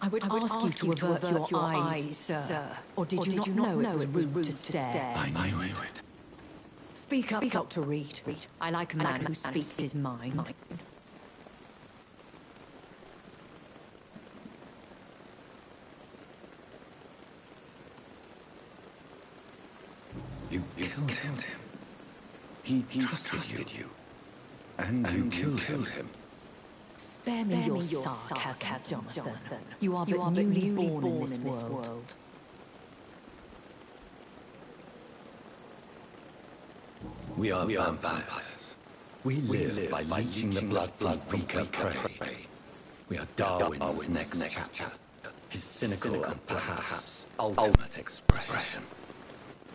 I would ask you to avert your eyes, sir. Or did you not know it was rude to stare? I knew it. Speak up, Dr. Reed. I like a man who speaks his mind. You killed him. He trusted you. And you killed him. Spare me your sarcasm, Jonathan. You are but newly born in this world. We are vampires. We live by leeching the blood from weaker prey. We are Darwin's next chapter. His cynical and perhaps ultimate expression.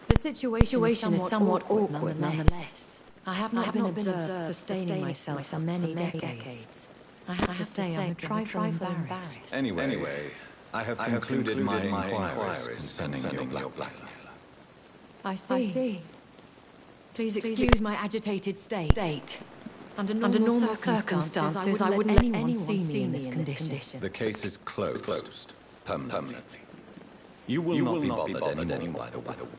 The situation is somewhat awkward nonetheless. I have not been observed sustaining myself for many decades. I have to say I'm a trifle embarrassed. Anyway, I have concluded my inquiries concerning your blackmailer. I see. Please excuse my agitated state. Under normal circumstances, I wouldn't let anyone see me in this condition. The case is closed. Permanently. You will not be bothered anymore by the way.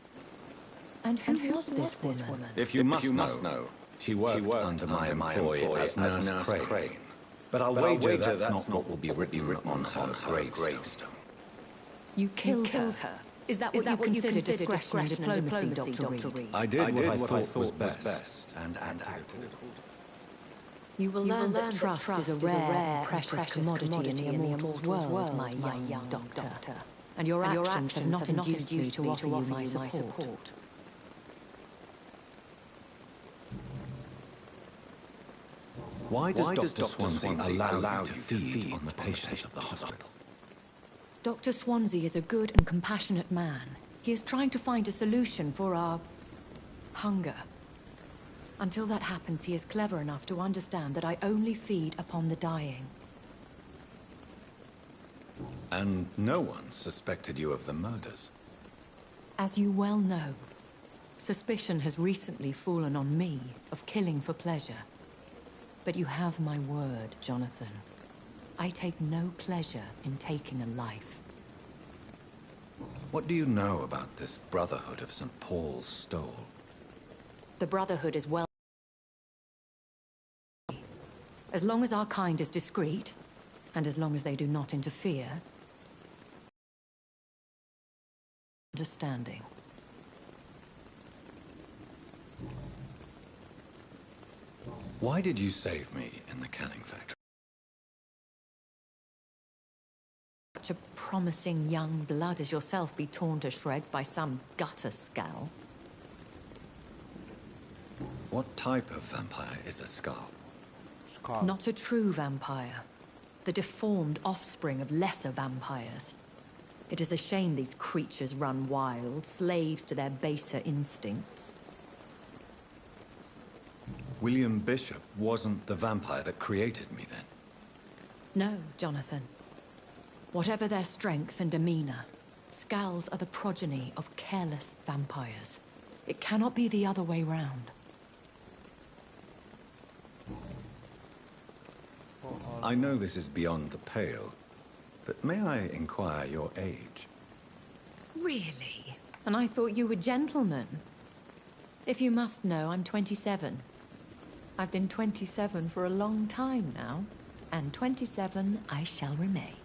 And who was this woman? If you must know, she worked under my employ as Nurse Crane. But I'll wager that's not what will be written on her gravestone. You killed her? Is that what you consider discretion and diplomacy, Dr. Reed? I did what I thought was best, and acted. You will learn that trust is a rare and precious commodity in the immortal's world, my young doctor. And your actions have not induced me to offer you my support. Why does Dr. Swansea allow you to feed on the patients of the hospital? Dr. Swansea is a good and compassionate man. He is trying to find a solution for our hunger. Until that happens, he is clever enough to understand that I only feed upon the dying. And no one suspected you of the murders? As you well know, suspicion has recently fallen on me of killing for pleasure. But you have my word, Jonathan. I take no pleasure in taking a life. What do you know about this Brotherhood of St. Paul's Stole? The Brotherhood is well... As long as our kind is discreet, and as long as they do not interfere... Understanding. Why did you save me in the canning factory? Such a promising young blood as yourself be torn to shreds by some gutter scowl. What type of vampire is a skull? Not a true vampire. The deformed offspring of lesser vampires. It is a shame these creatures run wild, slaves to their baser instincts. William Bishop wasn't the vampire that created me, then? No, Jonathan. Whatever their strength and demeanor, Scowls are the progeny of careless vampires. It cannot be the other way round. I know this is beyond the pale, but may I inquire your age? Really? And I thought you were gentlemen. If you must know, I'm 27. I've been 27 for a long time now, and 27 I shall remain.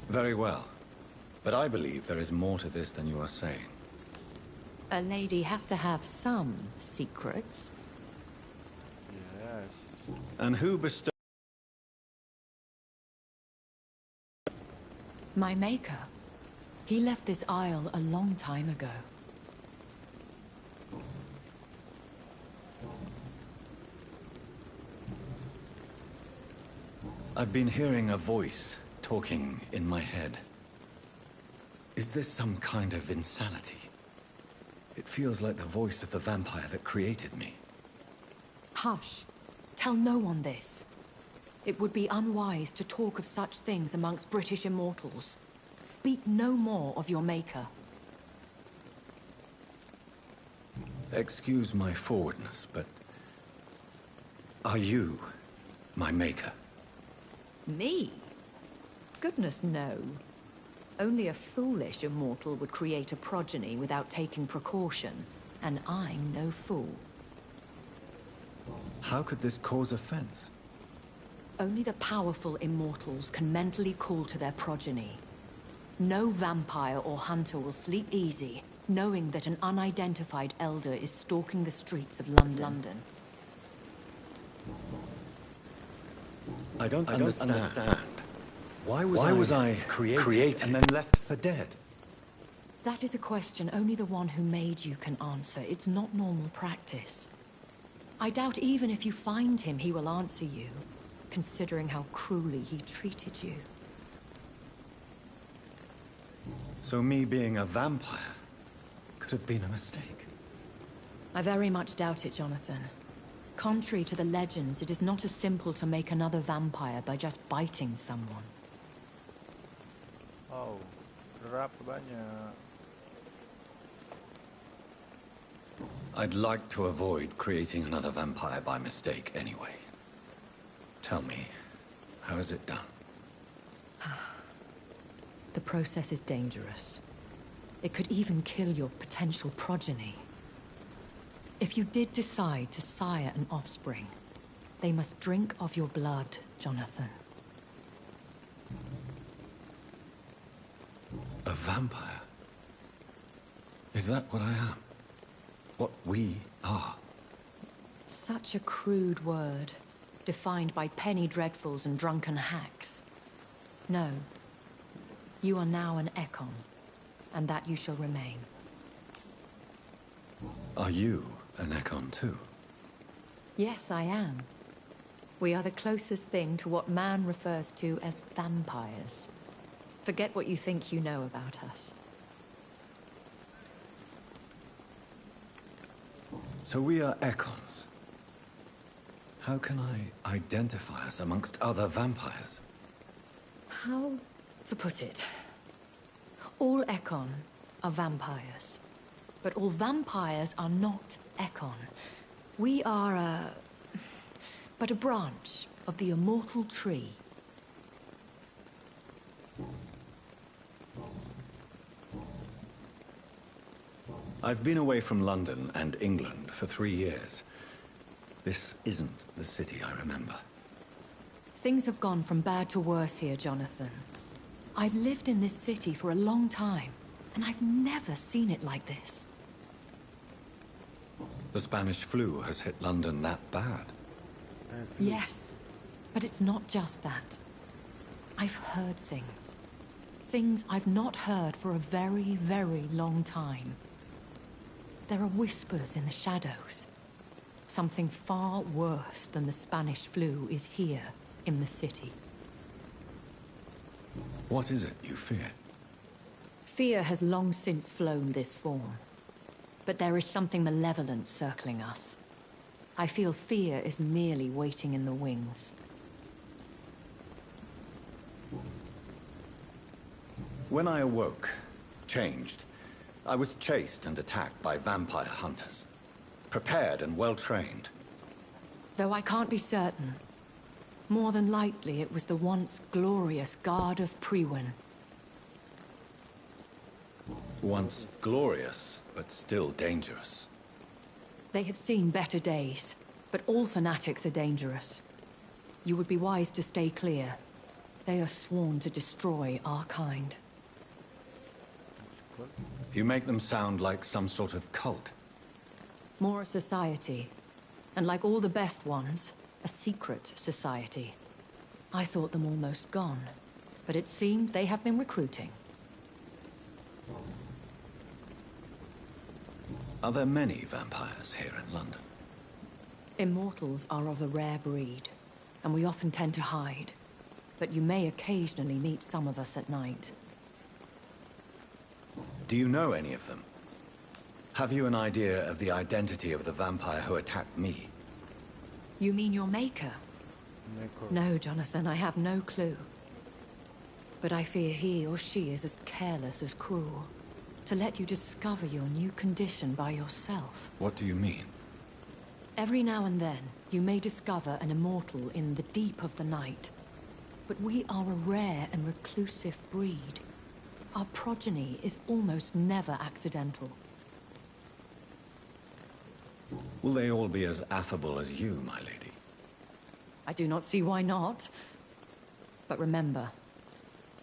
Very well, but I believe there is more to this than you are saying. A lady has to have some secrets. Yes. And who bestowed... My maker. He left this isle a long time ago. I've been hearing a voice talking in my head. Is this some kind of insanity? It feels like the voice of the vampire that created me. Hush. Tell no one this. It would be unwise to talk of such things amongst British immortals. Speak no more of your maker. Excuse my forwardness, but... are you my maker? Me? goodness, no. Only a foolish immortal would create a progeny without taking precaution, and I'm no fool. How could this cause offense? Only the powerful immortals can mentally call to their progeny. No vampire or hunter will sleep easy, knowing that an unidentified elder is stalking the streets of London. I don't understand. Why was I created and then left for dead? That is a question only the one who made you can answer. It's not normal practice. I doubt even if you find him, he will answer you, considering how cruelly he treated you. So me being a vampire could have been a mistake. I very much doubt it, Jonathan. Contrary to the legends, it is not as simple to make another vampire by just biting someone. Oh, berapa banyak? I'd like to avoid creating another vampire by mistake anyway. Tell me, how is it done? The process is dangerous. It could even kill your potential progeny. If you did decide to sire an offspring, they must drink of your blood, Jonathan. A vampire? Is that what I am? What we are? Such a crude word, defined by penny dreadfuls and drunken hacks. No. You are now an Ekon, and that you shall remain. Are you an Ekon too? Yes, I am. We are the closest thing to what man refers to as vampires. Forget what you think you know about us. So we are Ekons. How can I identify us amongst other vampires? How to put it? All Ekon are vampires. But all vampires are not Ekon. We are but a branch of the immortal tree. I've been away from London and England for 3 years. This isn't the city I remember. Things have gone from bad to worse here, Jonathan. I've lived in this city for a long time, and I've never seen it like this. The Spanish flu has hit London that bad. Yes, but it's not just that. I've heard things. Things I've not heard for a very, very long time. There are whispers in the shadows. Something far worse than the Spanish flu is here in the city. What is it you fear? Fear has long since flown this form. But there is something malevolent circling us. I feel fear is merely waiting in the wings. When I awoke, changed, I was chased and attacked by vampire hunters. Prepared and well-trained. Though I can't be certain. More than likely it was the once glorious Guard of Priwen. Once glorious, but still dangerous. They have seen better days, but all fanatics are dangerous. You would be wise to stay clear. They are sworn to destroy our kind. You make them sound like some sort of cult. More a society. And like all the best ones, a secret society. I thought them almost gone, but it seemed they have been recruiting. Are there many vampires here in London? Immortals are of a rare breed, and we often tend to hide. But you may occasionally meet some of us at night. Do you know any of them? Have you an idea of the identity of the vampire who attacked me? You mean your maker? No, Jonathan, I have no clue. But I fear he or she is as careless as cruel. To let you discover your new condition by yourself. What do you mean? Every now and then, you may discover an immortal in the deep of the night. But we are a rare and reclusive breed. Our progeny is almost never accidental. Will they all be as affable as you, my lady? I do not see why not. But remember,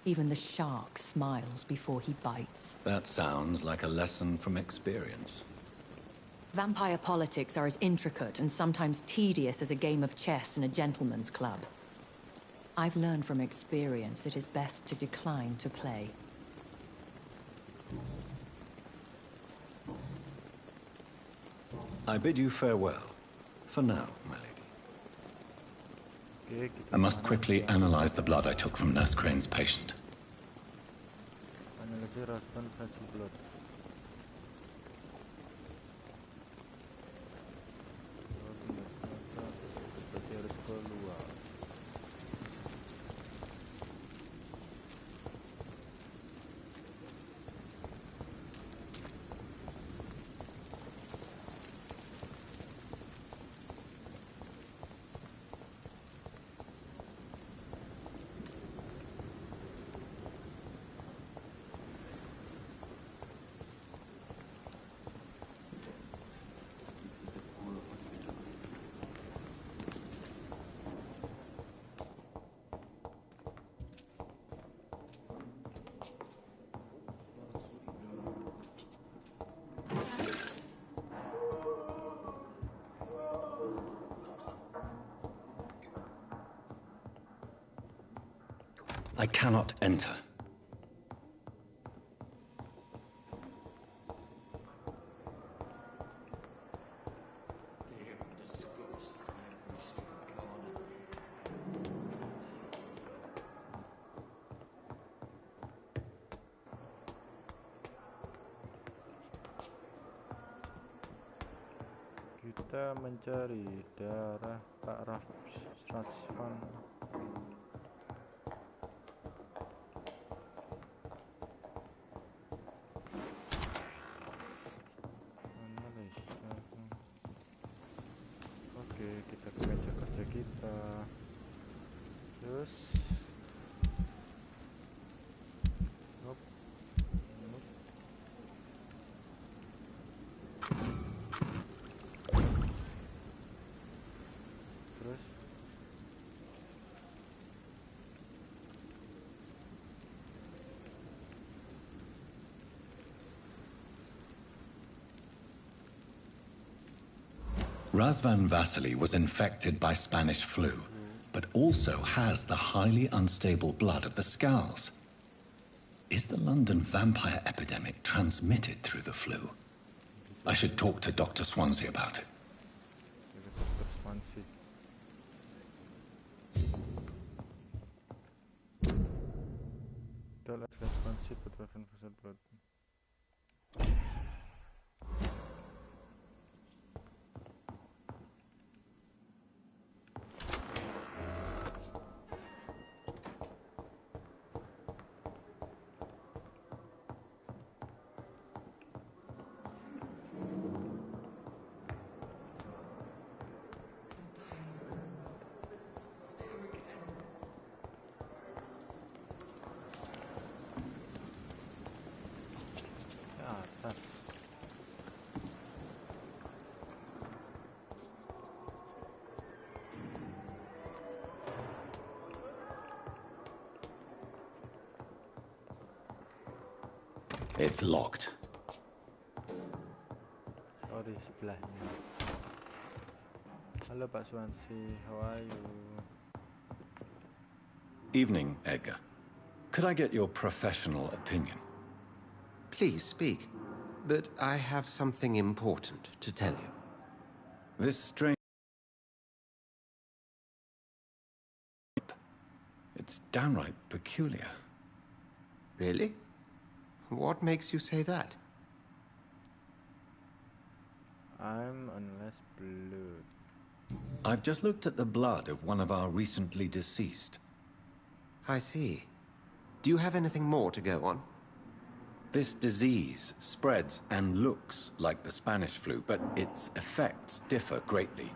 even the shark smiles before he bites. That sounds like a lesson from experience. Vampire politics are as intricate and sometimes tedious as a game of chess in a gentleman's club. I've learned from experience it is best to decline to play. I bid you farewell. For now, my lady. Oke, kita I must quickly analyze the blood I took from Nurse Crane's patient. analisis rasakan hasil blood. Oh, tidak ternyata berarti harus keluar. I cannot enter. Kita mencari darah Pak Rasvan. Oke, kita ke meja kerja kita. Terus Nope. Nope. Terus Razvan Vasily was infected by Spanish flu, but also has the highly unstable blood of the Scowls. Is the London vampire epidemic transmitted through the flu? I should talk to Dr. Swansea about it. Dr. Swansea. Kita lihat Swansea putrakan pusat blood. Atas. It's locked. Oh, di sebelahnya. Halo Pak Swansea, how are you? Evening, Edgar. Could I get your professional opinion? Please speak, but I have something important to tell you. This strange... It's downright peculiar. Really? What makes you say that? I'm unless blood. I've just looked at the blood of one of our recently deceased. I see. Do you have anything more to go on? This disease spreads and looks like the Spanish flu, but its effects differ greatly.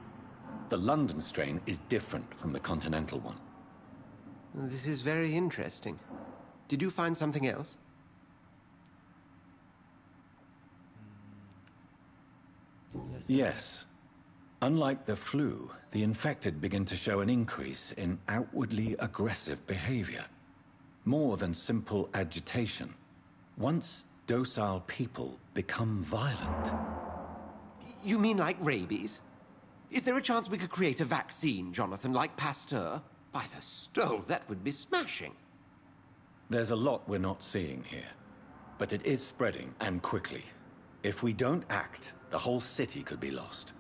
The London strain is different from the continental one. This is very interesting. Did you find something else? Yes. Unlike the flu, the infected begin to show an increase in outwardly aggressive behavior. More than simple agitation. Once docile people become violent. You mean like rabies? Is there a chance we could create a vaccine, Jonathan, like Pasteur? By the stove, that would be smashing. There's a lot we're not seeing here. But it is spreading, and quickly. If we don't act, the whole city could be lost.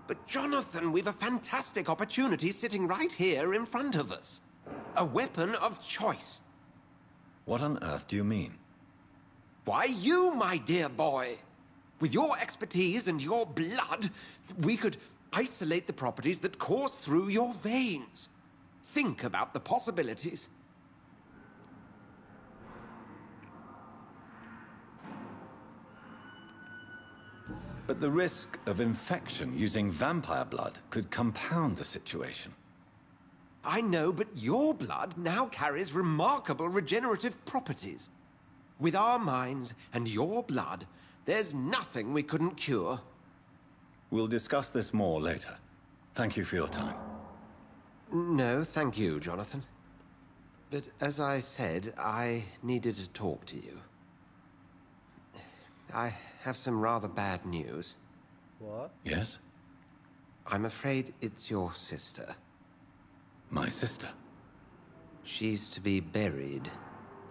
But Jonathan, we've a fantastic opportunity sitting right here in front of us. A weapon of choice. What on earth do you mean? Why, you, my dear boy. With your expertise and your blood, we could isolate the properties that course through your veins. Think about the possibilities. But the risk of infection using vampire blood could compound the situation. I know, but your blood now carries remarkable regenerative properties. With our minds and your blood, there's nothing we couldn't cure. We'll discuss this more later. Thank you for your time. No, thank you, Jonathan. But as I said, I needed to talk to you. I have some rather bad news. What? Yes? I'm afraid it's your sister. My sister? She's to be buried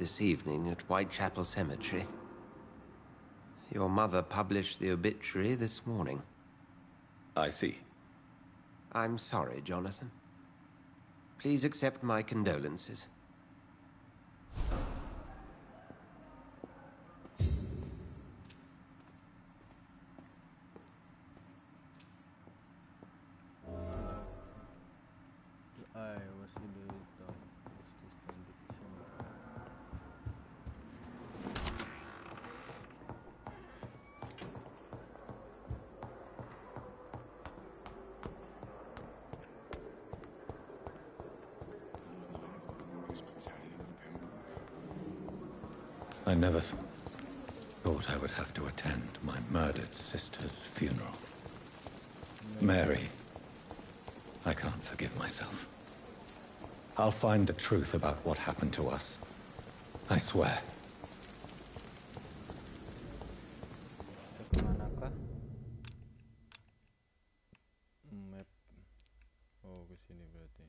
this evening at Whitechapel Cemetery. Your mother published the obituary this morning. I see. I'm sorry, Jonathan. Please accept my condolences. I was in the I never thought I would have to attend my murdered sister's funeral. Mary, I can't forgive myself. I'll find the truth about what happened to us. I swear. kemana kah? Map. Oh, ke sini berarti.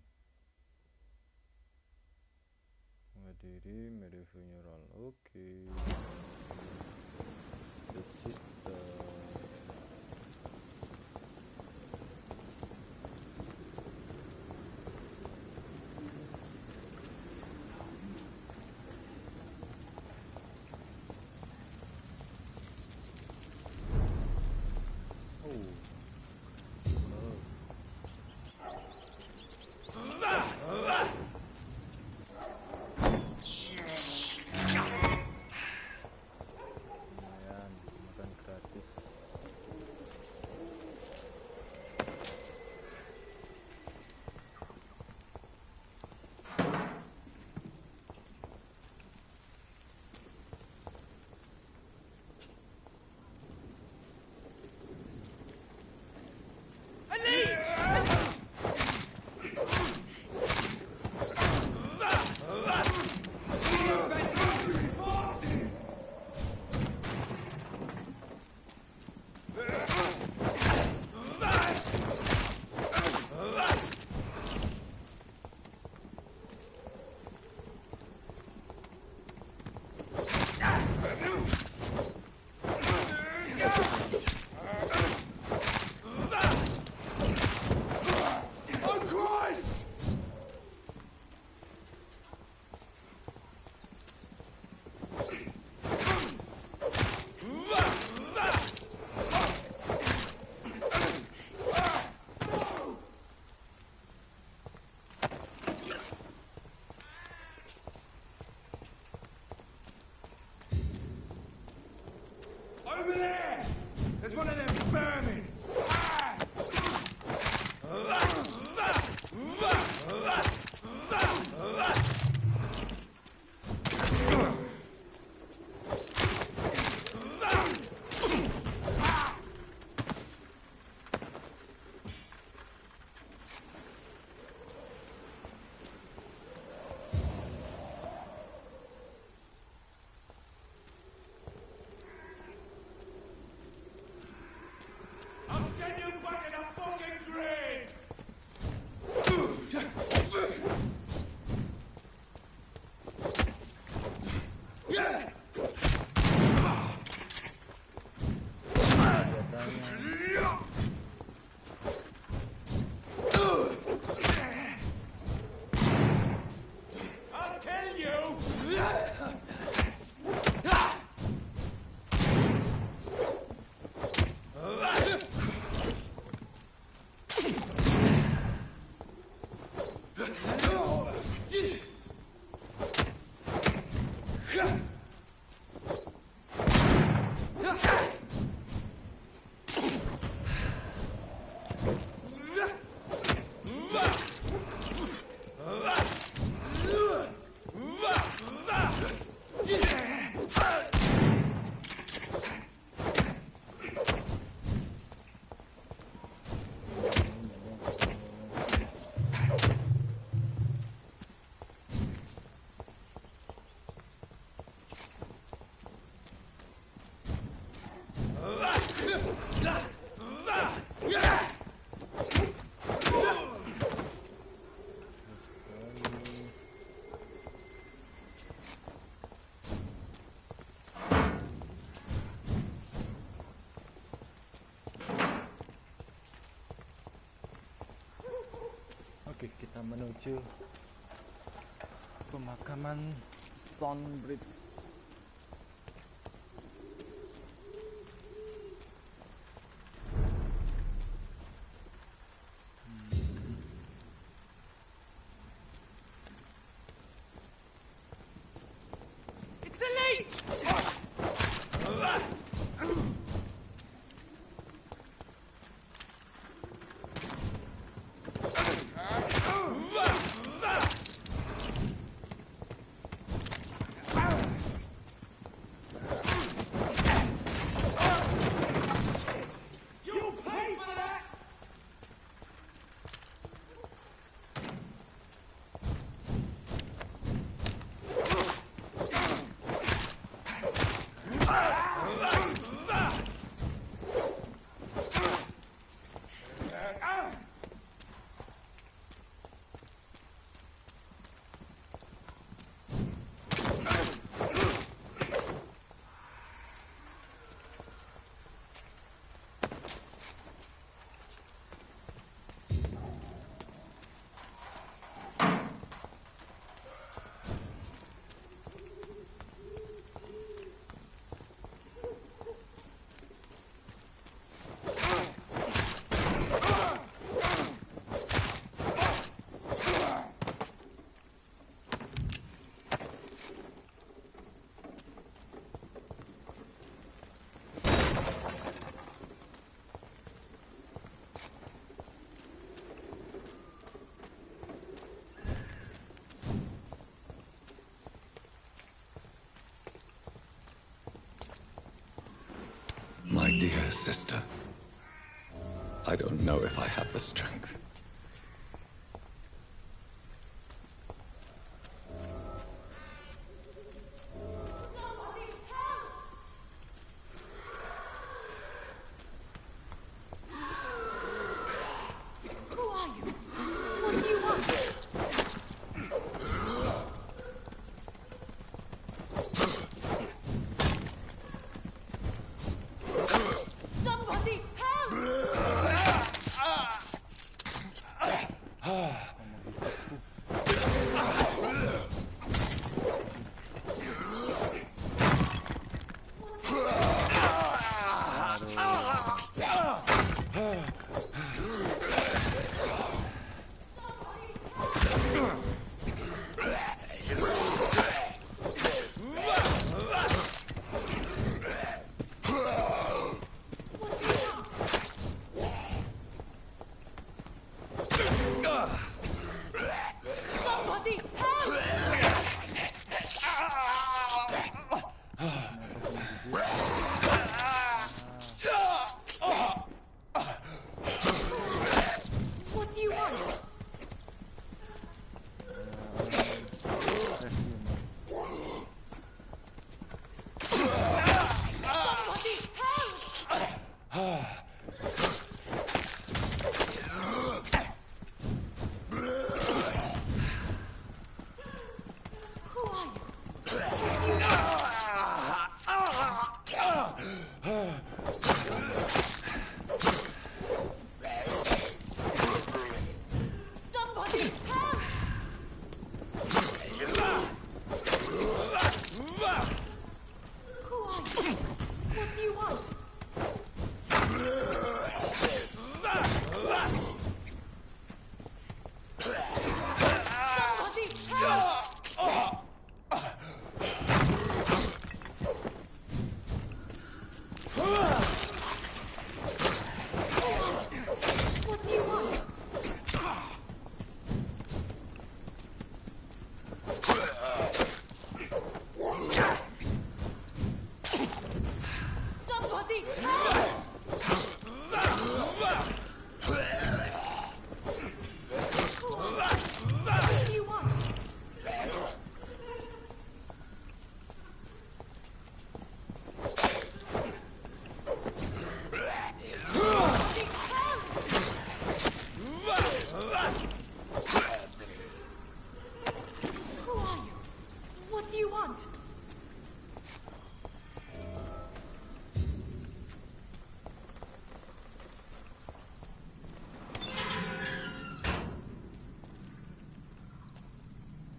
Menghadiri media funeral. Oke. The sister. Lumayan, makan gratis. Oke, kita menuju pemakaman Stonebridge. It's a leech! My dear sister, I don't know if I have the strength.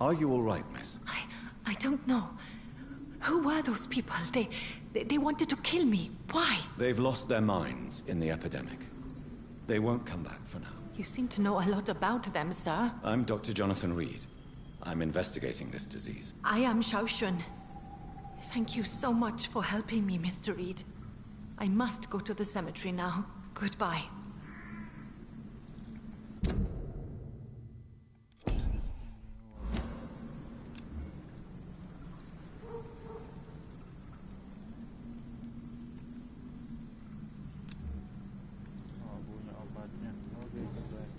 Are you all right, miss? I don't know. Who were those people? They wanted to kill me. Why? They've lost their minds in the epidemic. They won't come back for now. You seem to know a lot about them, sir. I'm Dr. Jonathan Reed. I'm investigating this disease. I am Xiaoxun. Thank you so much for helping me, Mr. Reed. I must go to the cemetery now. Goodbye. Oh, punya obatnya. Oke, guys.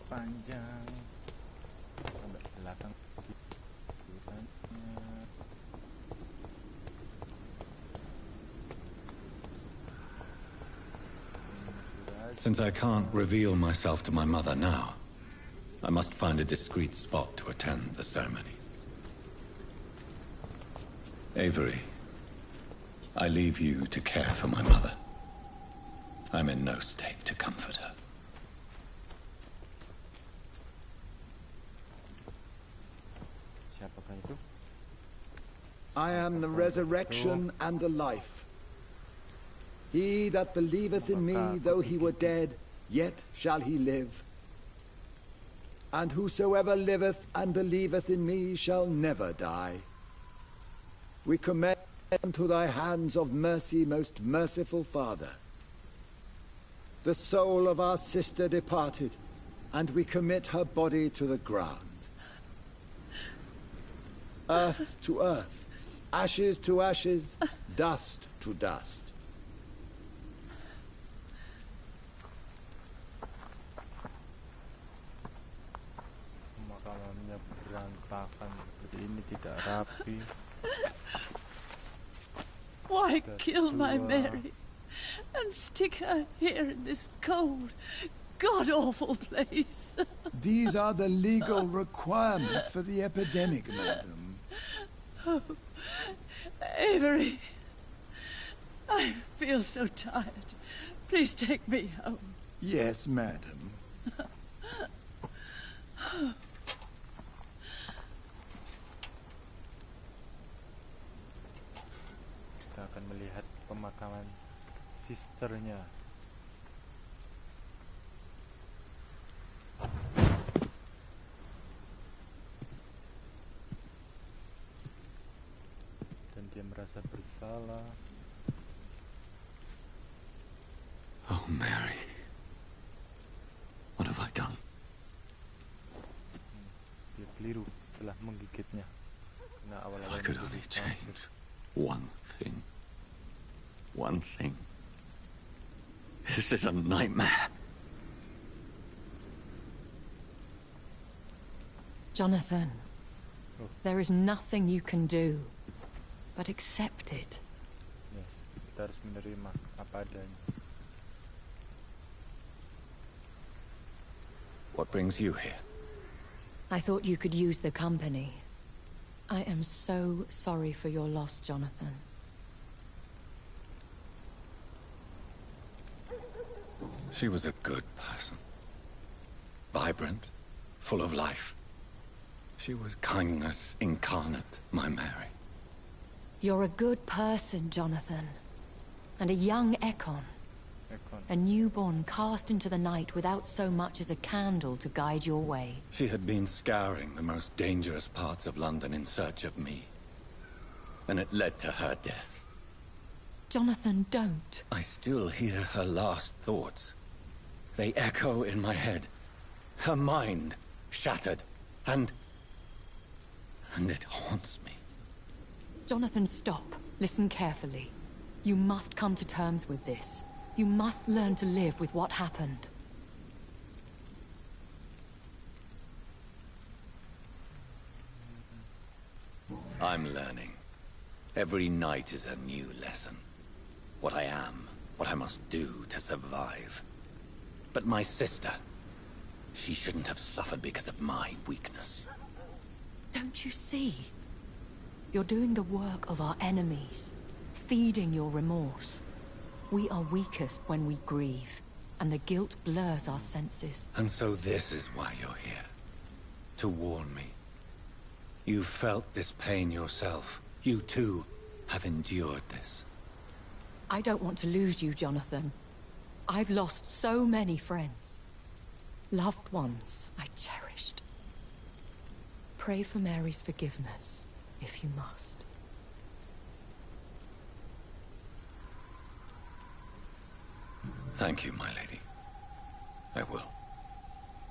Panjang sampai belakang pikirannya. Since I can't reveal myself to my mother now, I must find a discreet spot to attend the ceremony. Avery, I leave you to care for my mother. I'm in no state to comfort her. Siapakah itu? I am the resurrection and the life. He that believeth in me, though he were dead, yet shall he live. And whosoever liveth and believeth in me shall never die. We commend to thy hands of mercy, most merciful Father, the soul of our sister departed, and we commit her body to the ground. Earth to earth, ashes to ashes, dust to dust. Pemakamannya berantakan seperti ini, tidak rapi. Why kill my Mary and stick her here in this cold, god-awful place. These are the legal requirements for the epidemic, madam. Oh, Avery. I feel so tired. Please take me home. Yes, madam. Kita akan melihat pemakaman sisternya. Dan dia merasa bersalah. Oh, Mary. What have I done? Dia keliru telah menggigitnya. Karena awal-awal I could only change one thing. One thing. This is a nightmare. Jonathan, there is nothing you can do but accept it. Yes, kita harus menerima apa adanya. What brings you here? I thought you could use the company. I am so sorry for your loss, Jonathan. She was a good person. Vibrant, full of life. She was kindness incarnate, my Mary. You're a good person, Jonathan. And a young Ekon. A newborn cast into the night without so much as a candle to guide your way. She had been scouring the most dangerous parts of London in search of me. And it led to her death. Jonathan, don't. I still hear her last thoughts. They echo in my head. Her mind shattered, and it haunts me. Jonathan, stop. Listen carefully. You must come to terms with this. You must learn to live with what happened. I'm learning. Every night is a new lesson. What I am, what I must do to survive. But my sister, she shouldn't have suffered because of my weakness. Don't you see? You're doing the work of our enemies, feeding your remorse. We are weakest when we grieve, and the guilt blurs our senses. And so this is why you're here. To warn me. You felt this pain yourself. You too have endured this. I don't want to lose you, Jonathan. I've lost so many friends. Loved ones I cherished. Pray for Mary's forgiveness, if you must. Thank you, my lady. I will.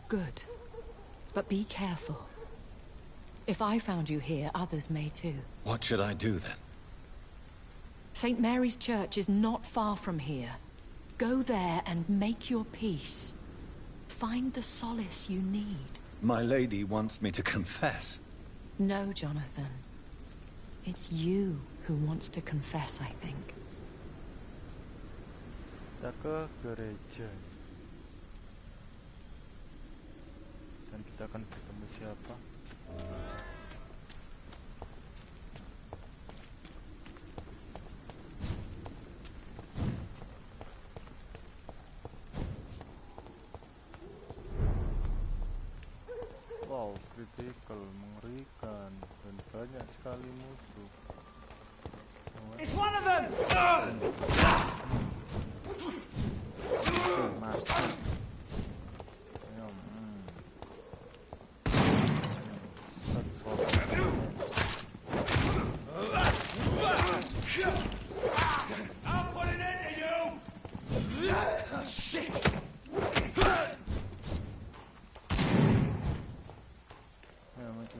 Good. But be careful. If I found you here, others may too. What should I do then? St. Mary's Church is not far from here. Go there and make your peace. Find the solace you need. My lady wants me to confess. No, Jonathan. It's you who wants to confess, I think. Kita ke gereja. Dan kita akan bertemu siapa? Wow, critical, mengerikan, dan banyak sekali musuh. It's one of them! Mati. Ayo, I'll put an end to you! Shit! Ayo, mati.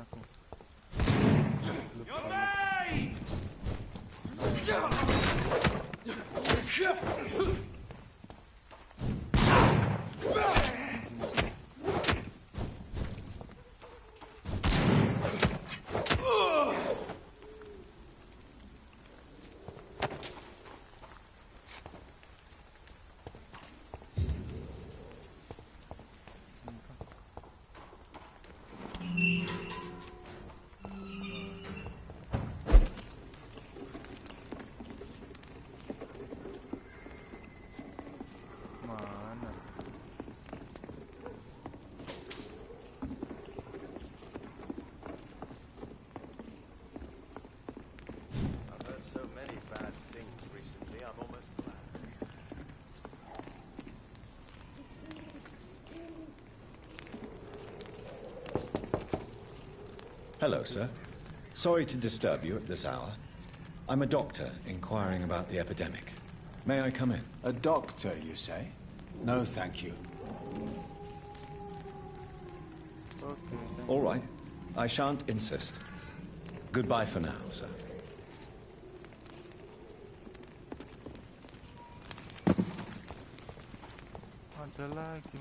aku. Mana? I've heard so many bad things recently, I'm almost glad. Hello, sir. Sorry to disturb you at this hour. I'm a doctor inquiring about the epidemic. May I come in? A doctor, you say? No, thank you. Oke, All right. I shan't insist. Goodbye for now, sir. ada lagi.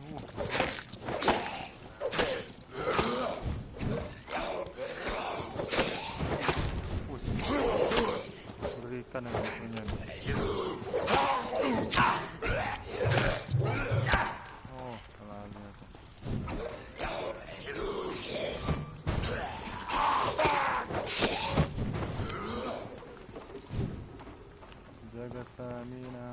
Berikan yang punya. Oh, salah lihat. Jaga stamina.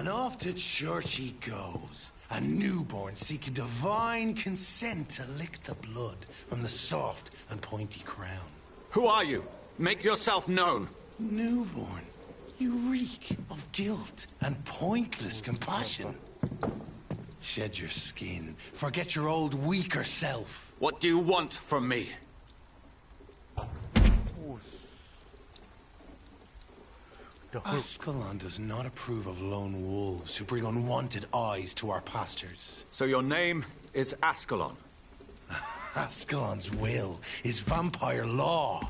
And off to church he goes. A newborn seeking divine consent to lick the blood from the soft and pointy crown. Who are you? Make yourself known. Newborn, you reek of guilt and pointless compassion. Shed your skin. Forget your old, weaker self. What do you want from me? Ascalon does not approve of lone wolves who bring unwanted eyes to our pastures. So your name is Ascalon? Ascalon's will is vampire law.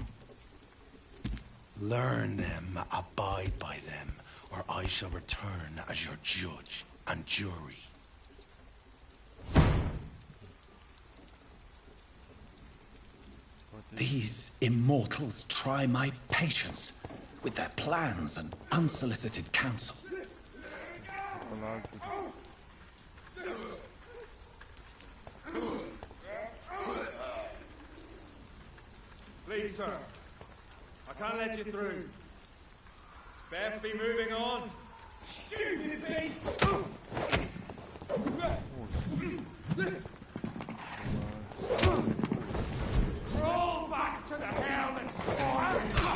Learn them, abide by them, or I shall return as your judge and jury. These immortals try my patience with their plans and unsolicited counsel. Please, sir. I can't let you through. Best be moving on. Stupid beast! Roll back to the hell that's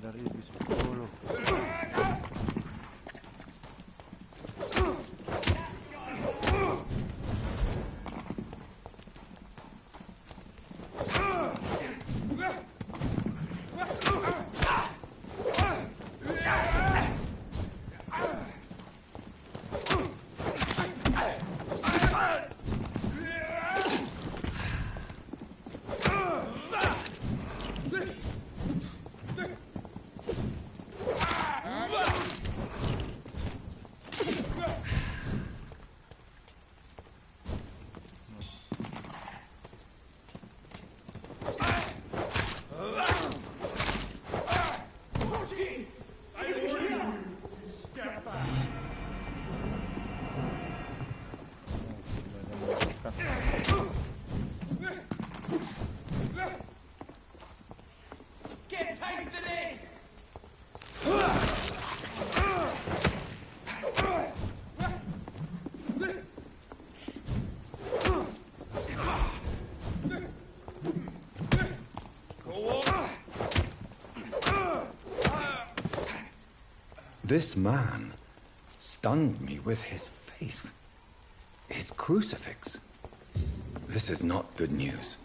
Dari iblis 10. This man stunned me with his faith. His crucifix. This is not good news.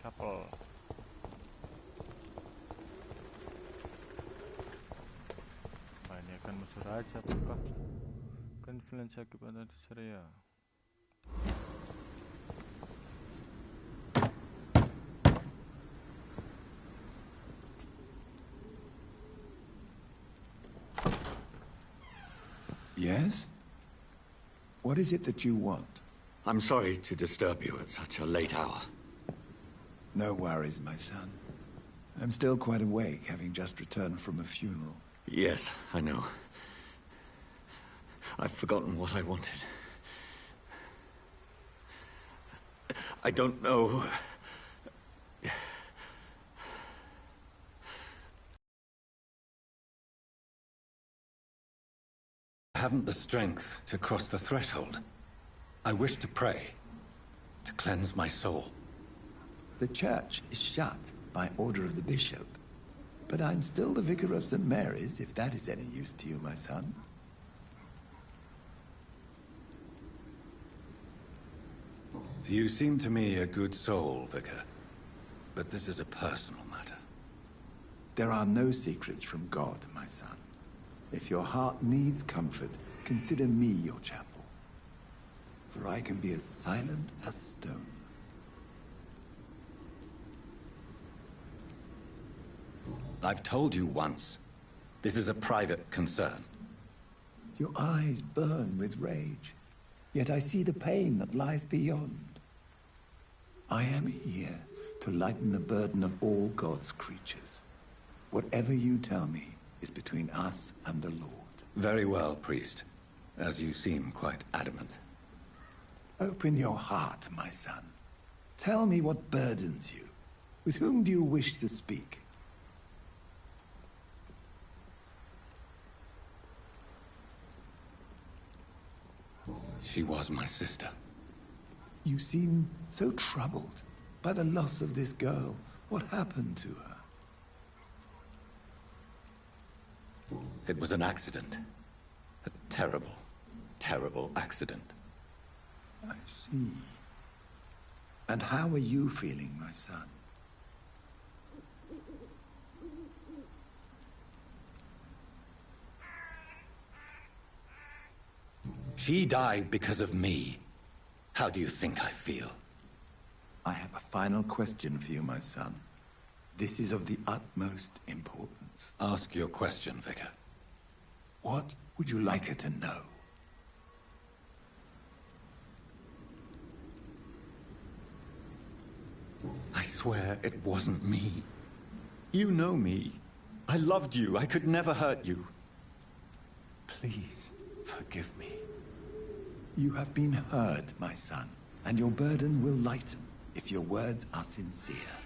Chapel. Apa ini akan musuh raja apakah? Confluence akibat dari Syria. Yes? What is it that you want? I'm sorry to disturb you at such a late hour. No worries, my son. I'm still quite awake, having just returned from a funeral. Yes, I know. I've forgotten what I wanted. I don't know. I haven't the strength to cross the threshold. I wish to pray, to cleanse my soul. The church is shut by order of the bishop. But I'm still the vicar of St. Mary's, if that is any use to you, my son. You seem to me a good soul, Vicar. But this is a personal matter. There are no secrets from God, my son. If your heart needs comfort, consider me your chapel. For I can be as silent as stone. I've told you once. This is a private concern. Your eyes burn with rage, yet I see the pain that lies beyond. I am here to lighten the burden of all God's creatures. Whatever you tell me is between us and the Lord. Very well, priest. As you seem quite adamant. Open your heart, my son. Tell me what burdens you. With whom do you wish to speak? She was my sister. You seem so troubled by the loss of this girl. What happened to her? It was an accident. A terrible, terrible accident. I see. And how are you feeling, my son? She died because of me. How do you think I feel? I have a final question for you, my son. This is of the utmost importance. Ask your question, Vicar. What would you like her to know? I swear it wasn't me. You know me. I loved you. I could never hurt you. Please, forgive me. You have been heard, my son, and your burden will lighten if your words are sincere.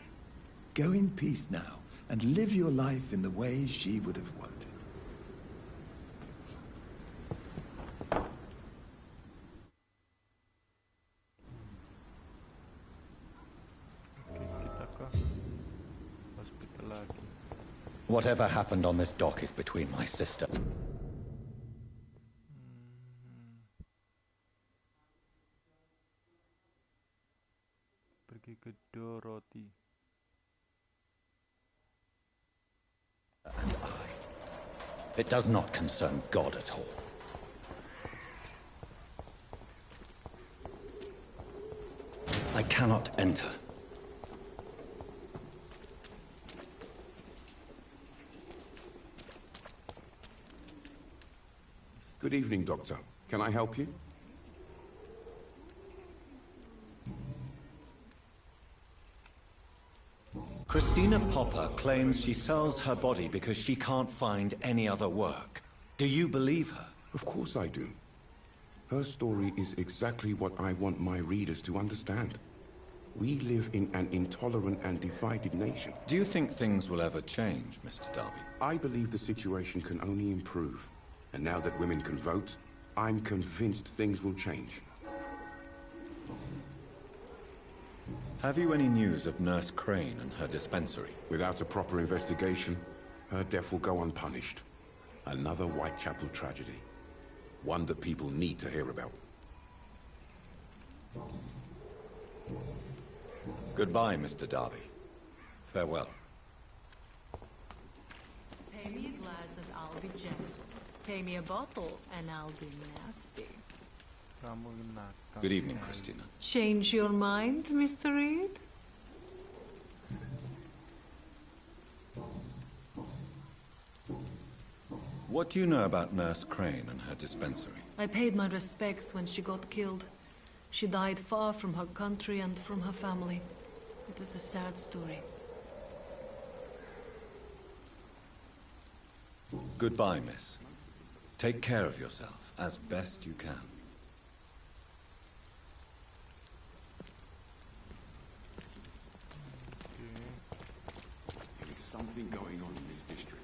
Go in peace now, and live your life in the way she would have wanted. Kita ke hospital lagi. Whatever happened on this dock is between my sister. Pergi ke Dorothy. And I. It does not concern God at all. I cannot enter. Good evening, Doctor. Can I help you? Christina Popper claims she sells her body because she can't find any other work. Do you believe her? Of course I do. Her story is exactly what I want my readers to understand. We live in an intolerant and divided nation. Do you think things will ever change, Mr. Darby? I believe the situation can only improve. And now that women can vote, I'm convinced things will change. Have you any news of Nurse Crane and her dispensary? Without a proper investigation, her death will go unpunished. Another Whitechapel tragedy. One that people need to hear about. Goodbye, Mr. Darby. Farewell. Pay me a glass and I'll be gentle. Pay me a bottle and I'll be nasty. Kamu nakal. Good evening, Christina. Change your mind, Mr. Reed? What do you know about Nurse Crane and her dispensary? I paid my respects when she got killed. She died far from her country and from her family. It is a sad story. Goodbye, miss. Take care of yourself as best you can. There is something going on in this district.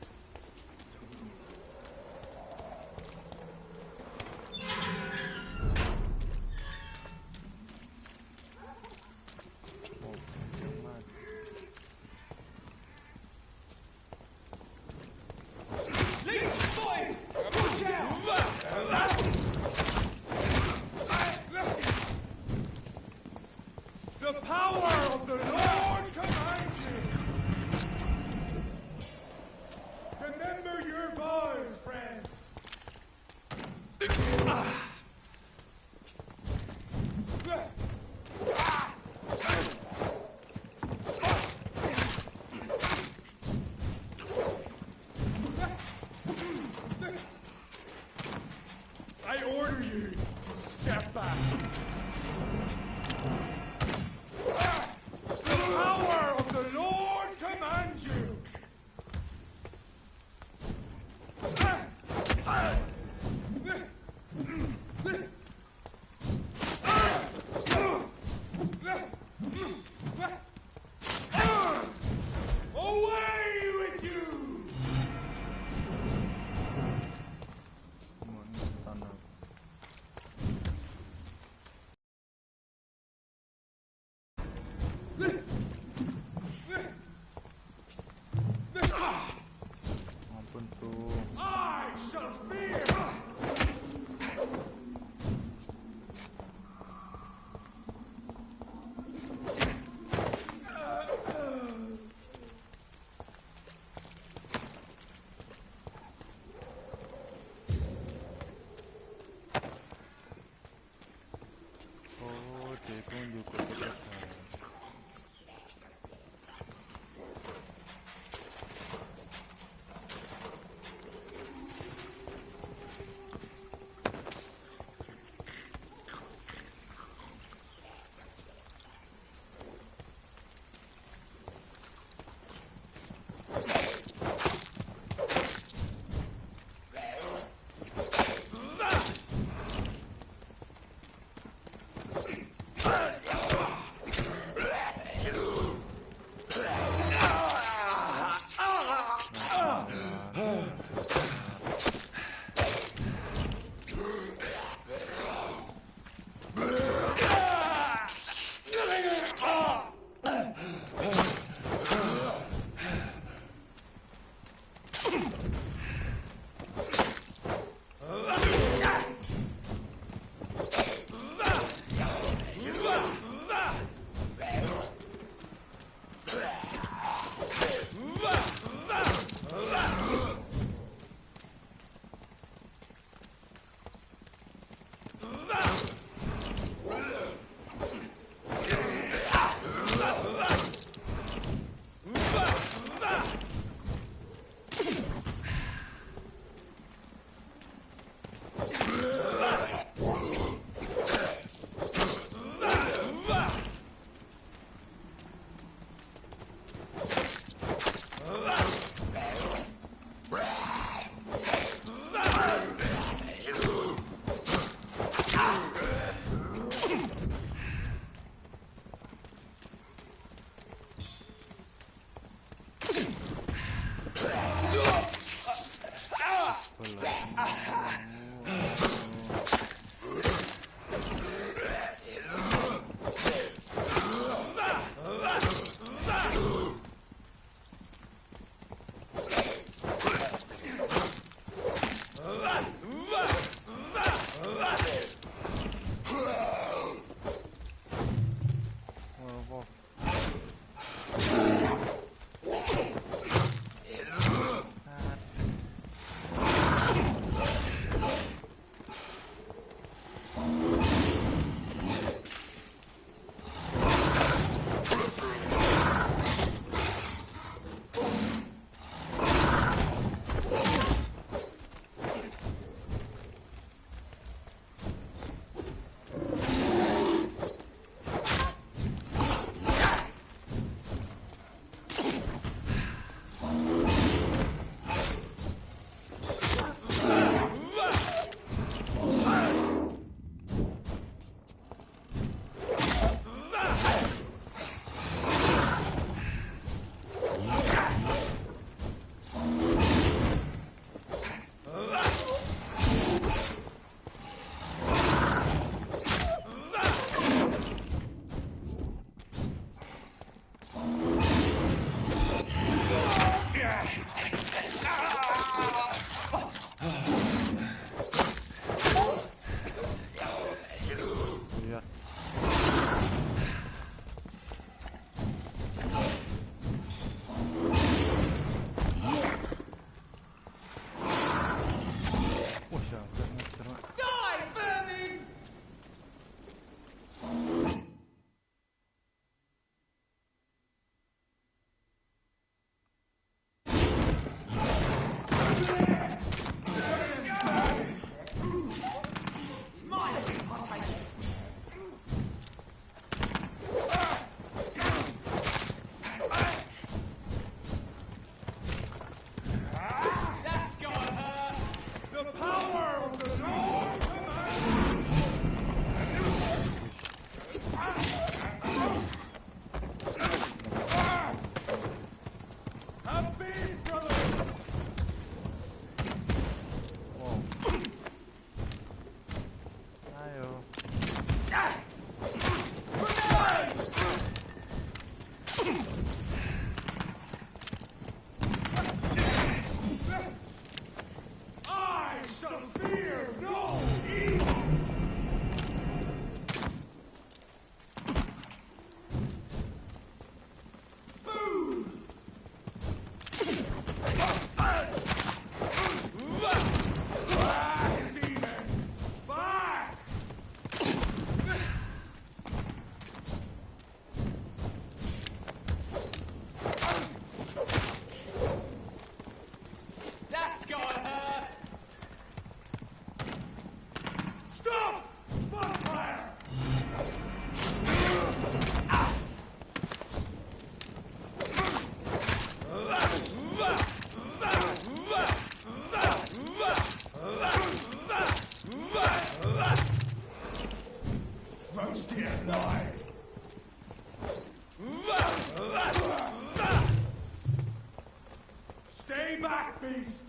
back, beast!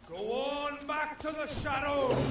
Go on back to the shadows!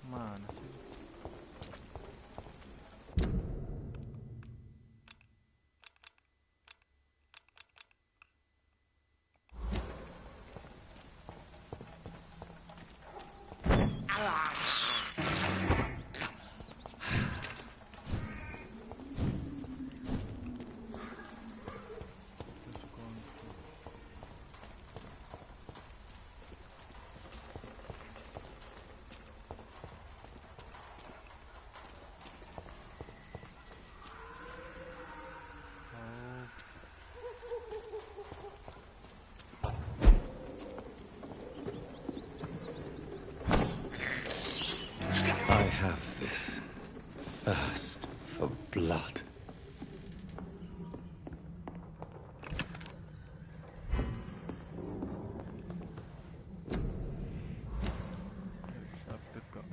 Mana sih? I have this thirst for blood. Sakit kok.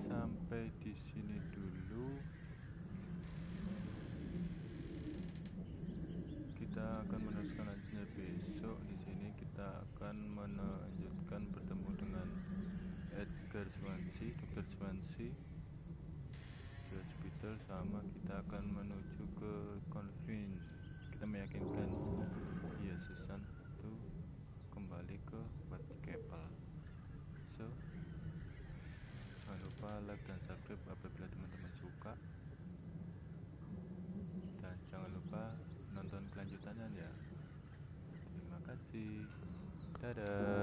sampai di sini dulu. Kita akan meneruskan lanjutnya besok. Di sini kita akan melanjutkan bertemu dengan Edgar Swansea, Dr. Swansea di hospital, sama kita akan menuju ke convince. Kita meyakinkan Susan tuh kembali ke White Chapel. So, jangan lupa like dan subscribe apabila teman-teman suka, dan jangan lupa nonton kelanjutannya ya. Terima kasih. Dadah.